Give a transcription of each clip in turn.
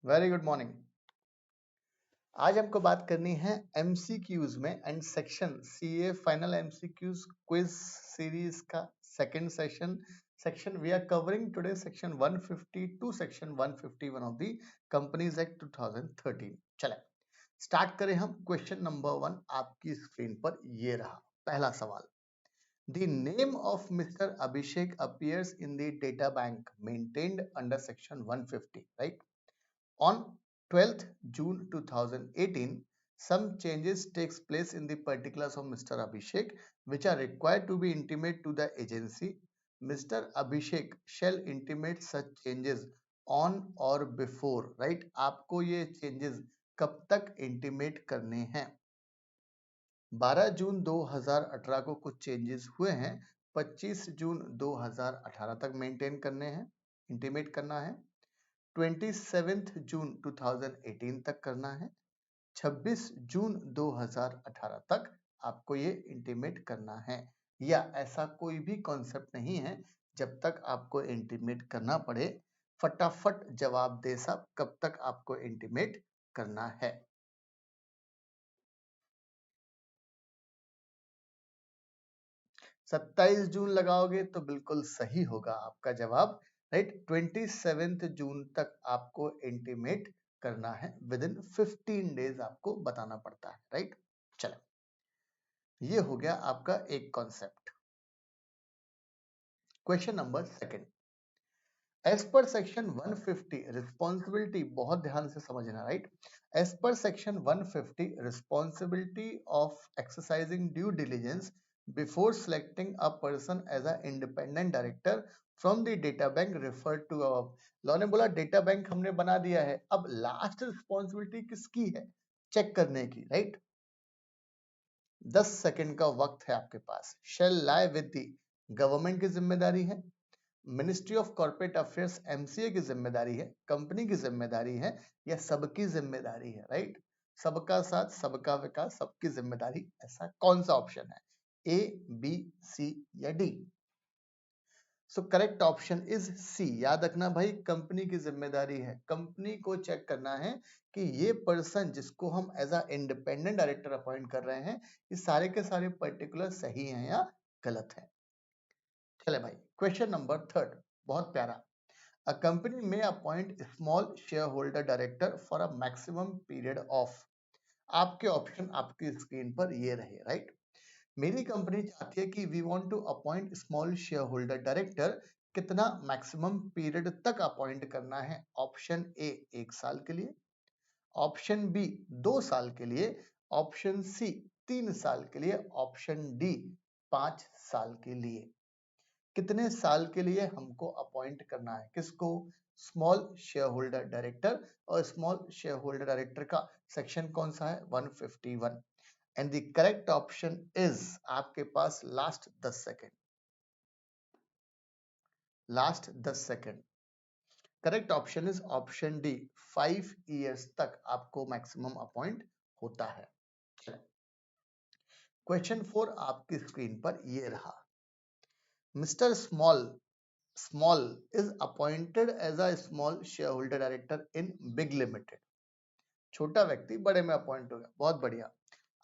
Very good morning. आज हमको बात करनी है एमसीक्यूज में and section CA final MCQs quiz series का second section we are covering today section 150 to section 151 of the companies act 2013। चले स्टार्ट करें हम। क्वेश्चन नंबर 1 आपकी स्क्रीन पर ये रहा। पहला सवाल, The name of Mr. Abhishek appears in the data bank maintained under section 150, right? On 12th June 2018, some changes takes place in the particulars of Mr. Abhishek which are required to be intimate to the agency. Mr. Abhishek shall intimate such changes on or before, right? आपको ये changes कब तक intimate करने हैं? 12 जून 2018 को कुछ changes हुए हैं, 25 जून 2018 तक मेंटेन करने हैं, इंटीमेट करना है। 27 जून 2018 तक करना है। 26 जून 2018 तक आपको ये इंटीमेट करना है। या ऐसा कोई भी कॉन्सेप्ट नहीं है जब तक आपको इंटीमेट करना पड़े। फटाफट जवाब दे साहब, कब तक आपको इंटीमेट करना है? 27 जून लगाओगे तो बिल्कुल सही होगा आपका जवाब, राइट। 27 जून तक आपको इंटीमेट करना है, विद इन 15 डेज आपको बताना पड़ता है, राइट। चलो, ये हो गया आपका एक concept. Question number second, as per section 150 responsibility, बहुत ध्यान से समझना, right. As per section 150 responsibility of exercising due diligence before selecting a person as a independent director from the data bank refer to law ने बोला data bank हमने बना दिया है, अब लास्ट रिस्पॉन्सिबिलिटी किसकी है चेक करने की, राइट। 10 सेकंड का वक्त है आपके पास। Shall lie with the government की जिम्मेदारी है, ministry of corporate affairs MCA की जिम्मेदारी है, कंपनी की जिम्मेदारी है, या सबकी जिम्मेदारी है, राइट। सबका साथ सबका विकास सबकी जिम्मेदारी, ऐसा कौन सा ऑप्शन है? ए, बी, सी या D? So correct option is C. याद रखना भाई, कंपनी की जिम्मेदारी है, कंपनी को चेक करना है कि ये पर्सन जिसको हम as a independent director appoint कर रहे हैं, ये सारे के सारे पर्टिकुलर सही हैं या गलत है। चले भाई, क्वेश्चन नंबर थर्ड, बहुत प्यारा। A company may appoint small shareholder director for a maximum period of, आपके ऑप्शन आपकी स्क्रीन पर ये रहे, राइट। मेरी कंपनी चाहती है कि we want to appoint small share holder director, कितना मैक्सिमम पीरियड तक अपॉइंट करना है? ऑप्शन ए 1 साल के लिए, ऑप्शन बी 2 साल के लिए, ऑप्शन सी 3 साल के लिए, ऑप्शन डी 5 साल के लिए। कितने साल के लिए हमको अपॉइंट करना है? किसको? Small share holder director. और स्मॉल शेयर होल्डर डायरेक्टर का सेक्शन कौन सा है? 151। And the correct option is, आपके पास last 10 second, last 10 second. Correct option is option D, 5 years तक आपको मैक्सिमम अपॉइंट होता है। क्वेश्चन 4 आपकी स्क्रीन पर ये रहा। Mister Small is appointed as a small shareholder director in Big Limited. छोटा व्यक्ति बड़े में अपॉइंट हो गया, बहुत बढ़िया।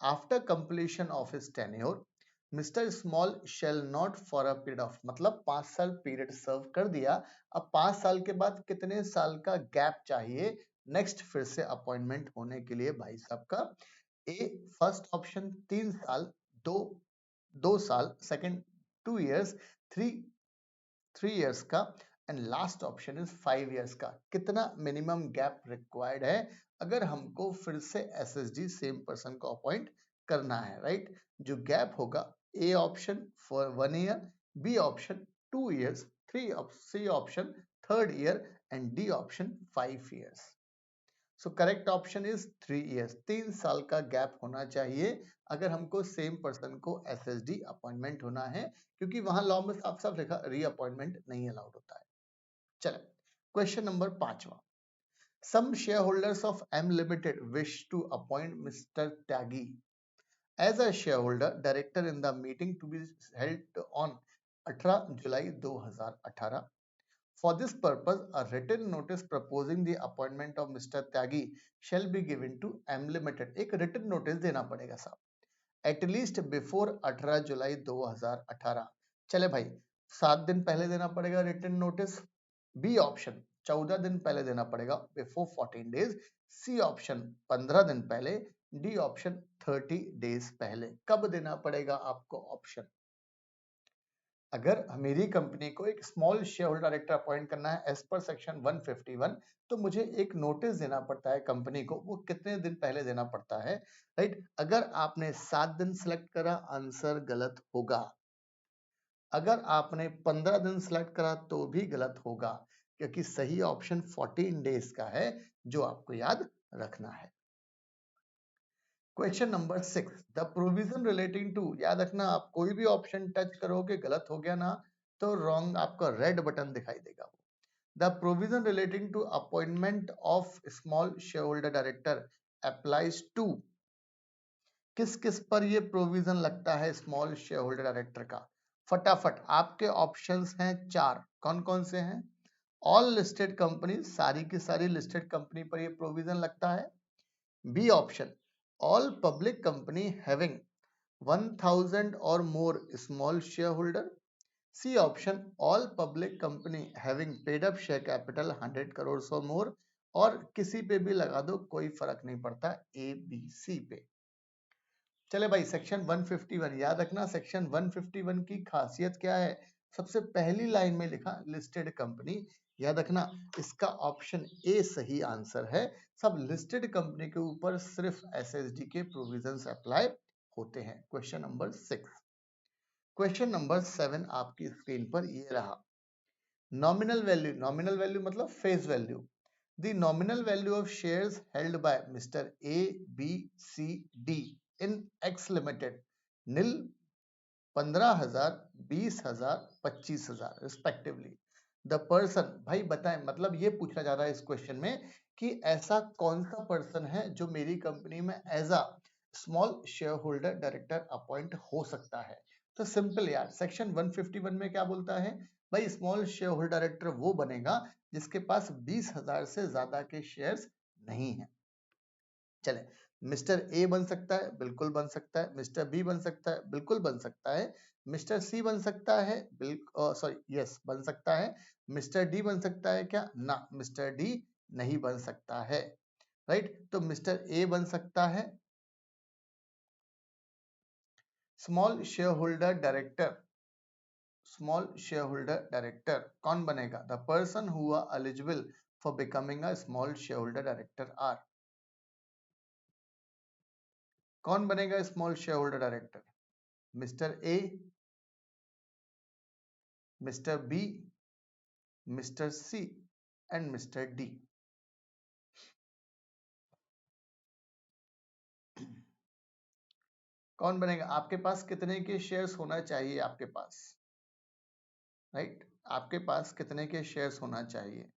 After completion of his tenure, mister small shall not for a period of, मतलब 5 साल पीरियड सर्व कर दिया। अब 5 साल के बाद कितने साल का गैप चाहिए नेक्स्ट फिर से अपॉइंटमेंट होने के लिए भाई साहब का? ए फर्स्ट ऑप्शन 3 साल, 2 साल, सेकंड 2 इयर्स, 3 इयर्स का, and last option is 5 years का। कितना मिनिमम गैप रिक्वायर्ड है अगर हमको फिर से एसएसडी सेम पर्सन को अपॉइंट करना है, राइट। जो गैप होगा, A option for 1 year, B option 2 years, C option 3rd year, and D option 5 years. So correct option is 3 years. 3 साल का गैप होना चाहिए अगर हमको सेम पर्सन को एसएसडी अपॉइंटमेंट होना है, क्योंकि वहां लॉ में साफ साफ लिखा रीअपॉइंटमेंट नहीं अलाउड होता है। चलो, क्वेश्चन नंबर 5वां। Some share holders of M limited wish to appoint mister Tyagi as a share holder director in the meeting to be held on 18 July 2018 For this purpose, a written notice proposing the appointment of Mr. Tyagi shall be given to M Limited. एक written notice देना पड़ेगा साहब, at least before 18 July 2018. चले भाई, 7 दिन पहले देना पड़ेगा written notice. B ऑप्शन 14 दिन पहले देना पड़ेगा, before 14 days. C ऑप्शन 15 दिन पहले. D ऑप्शन 30 days पहले. कब देना पड़ेगा आपको ऑप्शन? अगर मेरी कंपनी को एक small share holder director appoint करना है एज पर सेक्शन 151, तो मुझे एक नोटिस देना पड़ता है कंपनी को. वो कितने दिन पहले देना पड़ता है, राइट? अगर आपने 7 दिन सिलेक्ट करा, आंसर गलत होगा. अगर आपने 15 दिन सिलेक्ट करा तो भी गलत होगा, क्योंकि सही ऑप्शन 14 डेज का है, जो आपको याद रखना है. Question number 6, the provision relating to, याद रखना आप कोई भी ऑप्शन टच करोगे गलत हो गया ना तो रॉन्ग, आपका रेड बटन दिखाई देगा. The provision relating to appointment of small share holder director applies to, किस किस पर ये प्रोविजन लगता है स्मॉल शेयर होल्डर डायरेक्टर का? फटाफट, आपके ऑप्शंस हैं 4. कौन कौन से हैं? ऑल लिस्टेड कंपनी, सारी की सारी लिस्टेड कंपनी पर ये प्रोविजन लगता है. B option, all public company having 1000 or more small shareholder. C option, all public company having paid up share capital 100 crores or more. और किसी पे भी लगा दो, कोई फर्क नहीं पड़ता, A, B, C पे. चले भाई, सेक्शन 151 याद रखना. सेक्शन 151 की खासियत क्या है? सबसे पहली लाइन में लिखा लिस्टेड कंपनी. याद रखना, इसका ऑप्शन ए सही आंसर है. सब लिस्टेड कंपनी के ऊपर सिर्फ एसएसडी के प्रोविजंस अप्लाई होते हैं. Question number 6. क्वेश्चन नंबर 7 आपकी स्क्रीन पर ये रहा. नॉमिनल वैल्यू, नॉमिनल वैल्यू मतलब face value. The nominal value of shares held by Mr. A, B, C, D in X Limited nil, 15,000, 20,000, 25,000 respectively. The person, भाई बताएं, मतलब ये पूछा जा रहा है इस क्वेश्चन में कि ऐसा कौन सा पर्सन है जो मेरी कंपनी में as a small share holder director appoint हो सकता है. तो सिंपल यार, सेक्शन 151 में क्या बोलता है भाई? स्मॉल शेयर होल्डर डायरेक्टर वो बनेगा जिसके पास 20,000 से ज्यादा के शेयर्स नहीं है. चले, मिस्टर ए बन सकता है, बिल्कुल बन सकता है. मिस्टर बी बन सकता है, बिल्कुल बन सकता है. मिस्टर सी बन सकता है, बिल्कुल सॉरी यस बन सकता है. मिस्टर डी बन सकता है क्या? ना, मिस्टर डी नहीं बन सकता है, राइट? तो मिस्टर ए बन सकता है. Small share holder director, small share holder director कौन बनेगा? The person who are eligible for becoming a small share holder director are. कौन बनेगा स्मॉल शेयर होल्डर डायरेक्टर? Mister A, mister B, mister C and mister D. कौन बनेगा? आपके पास कितने के शेयर्स होना चाहिए? आपके पास, राइट, आपके पास कितने के शेयर्स होना चाहिए?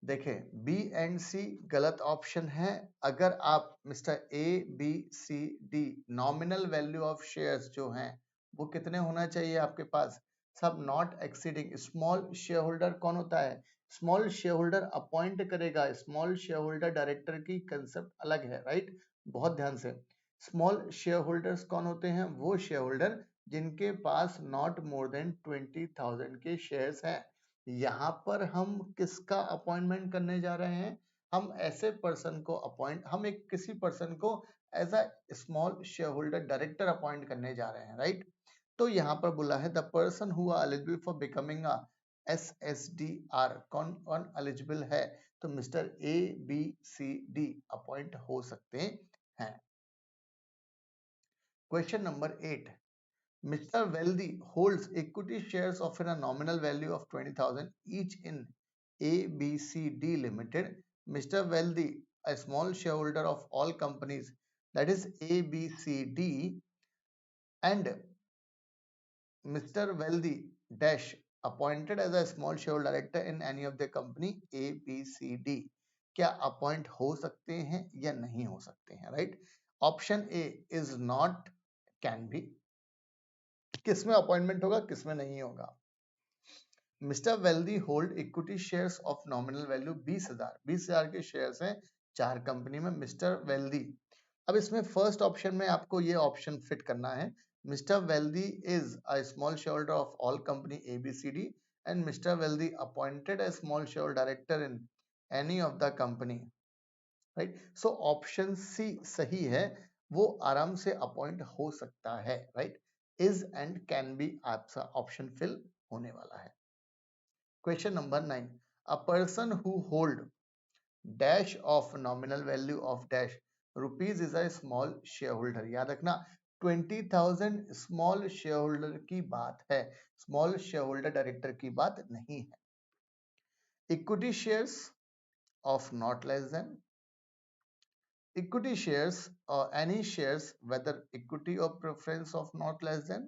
देखें, बी एंड सी गलत ऑप्शन है. अगर आप mister A, B, C, D, nominal value of shares जो हैं वो कितने होना चाहिए आपके पास? सब not exceeding. Small share holder कौन होता है? स्मॉल शेयर होल्डर अपॉइंट करेगा. स्मॉल शेयर होल्डर डायरेक्टर की कंसेप्ट अलग है, राइट? बहुत ध्यान से. स्मॉल शेयर होल्डर्स कौन होते हैं? वो शेयर होल्डर जिनके पास नॉट मोर देन 20,000 के शेयर्स हैं. यहाँ पर हम किसका अपॉइंटमेंट करने जा रहे हैं? हम ऐसे पर्सन को अपॉइंट, हम एक किसी पर्सन को as a small share holder director appoint करने जा रहे हैं, राइट? तो यहाँ पर बोला है the person who are eligible for becoming a SSDR. कौन कौन एलिजिबल है? तो mister A, B, C, D appoint हो सकते हैं. Question number 8. Mr. Wealthy holds equity shares of a nominal value of 20,000 each in ABCD Limited. Mr. Wealthy, a small shareholder of all companies, that is ABCD, and Mr. Wealthy dash appointed as a small shareholder director in any of the company ABCD. क्या appoint हो सकते हैं या नहीं हो सकते हैं, right? Option A is not, can be. किसमें अपॉइंटमेंट होगा, किसमें नहीं होगा? Mister wealthy hold equity shares of nominal value 20,000 के शेयर्स हैं 4 कंपनी में मिस्टर वेल्दी। अब इसमें फर्स्ट ऑप्शन में आपको ये ऑप्शन फिट करना है, mister Wealthy is a small shareholder of all company ABCD and mister Wealthy appointed a small shareholder director in any of the company, right. So option C सही है, वो आराम से अपॉइंट हो सकता है, right. Is and can be आपका option fill होने वाला है। Question number 9, a person who hold dash of nominal value of dash rupees is a small shareholder। याद रखना 20,000 स्मॉल शेयरहोल्डर की बात है, स्मॉल शेयरहोल्डर डायरेक्टर की बात नहीं है। Equity shares of not less than, equity shares or any shares whether equity or preference of not less than,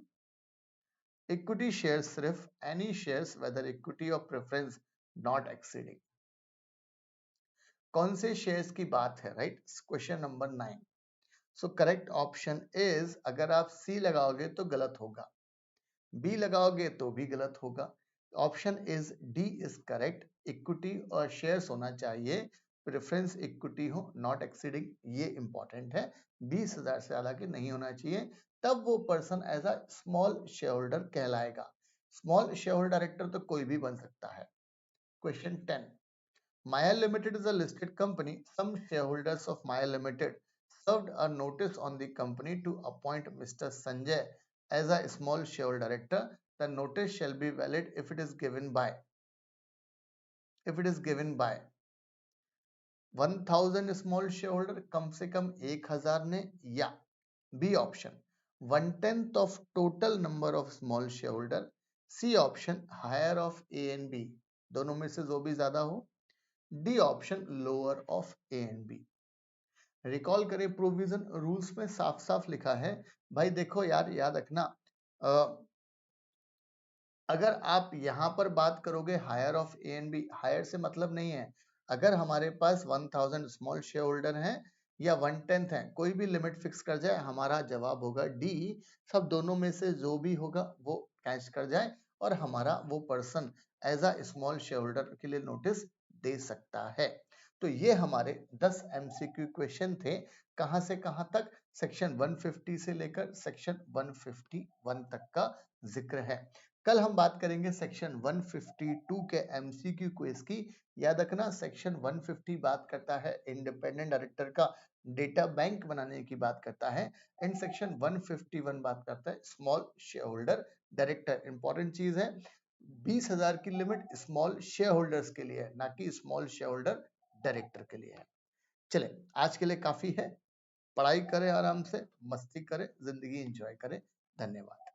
equity shares सिर्फ any shares whether equity or preference not exceeding। कौन से shares की बात है, right. Question number 9। So correct option is, अगर आप सी लगाओगे तो गलत होगा, बी लगाओगे तो भी गलत होगा। Option is D is correct, equity और शेयर्स होना चाहिए, प्रेफरेंस इक्विटी हो, नॉट एक्सीडिंग, ये इंपॉर्टेंट है, 20,000 से ज्यादा के नहीं होना चाहिए, तब वो person as a small share holder कहलाएगा। स्मॉल शेयर होल्डर डायरेक्टर तो कोई भी बन सकता है। Question 10, Maya Limited is a listed company. Some shareholders of Maya Limited served a notice on the company to appoint Mr. Sanjay as a small shareholder director. The notice shall be valid if it is given by 1000 small share holder, कम से कम 1000 ने, या B option 1/10 of total number of small share holder, C option higher of A and B, दोनों में से जो भी ज्यादा हो, D option lower of A and B. Recall करें, प्रोविजन रूल्स में साफ साफ लिखा है, भाई देखो यार, याद रखना, अगर आप यहां पर बात करोगे higher of A and B, higher से मतलब नहीं है, अगर हमारे पास 1000 स्मॉल शेयर होल्डर हैं या 1/10 है, कोई भी लिमिट फिक्स कर जाए, हमारा जवाब होगा डी, सब दोनों में से जो भी होगा वो कैच कर जाए और हमारा वो person as a small share holder के लिए नोटिस दे सकता है। तो ये हमारे 10 MCQ क्वेश्चन थे, कहां से कहां तक, सेक्शन 150 से लेकर सेक्शन 151 तक का जिक्र है। कल हम बात करेंगे सेक्शन 152 के एमसीक्यू क्विज की। याद रखना, सेक्शन 150 बात करता है इंडिपेंडेंट डायरेक्टर का डेटा बैंक बनाने की बात करता है, एंड सेक्शन 151 बात करता है small share holder director. Important चीज है, 20,000 की लिमिट स्मॉल शेयर होल्डर्स के लिए है, ना कि स्मॉल शेयर होल्डर डायरेक्टर के लिए है। चले, आज के लिए काफी है, पढ़ाई करें, आराम से मस्ती करें, जिंदगी एंजॉय करें। धन्यवाद।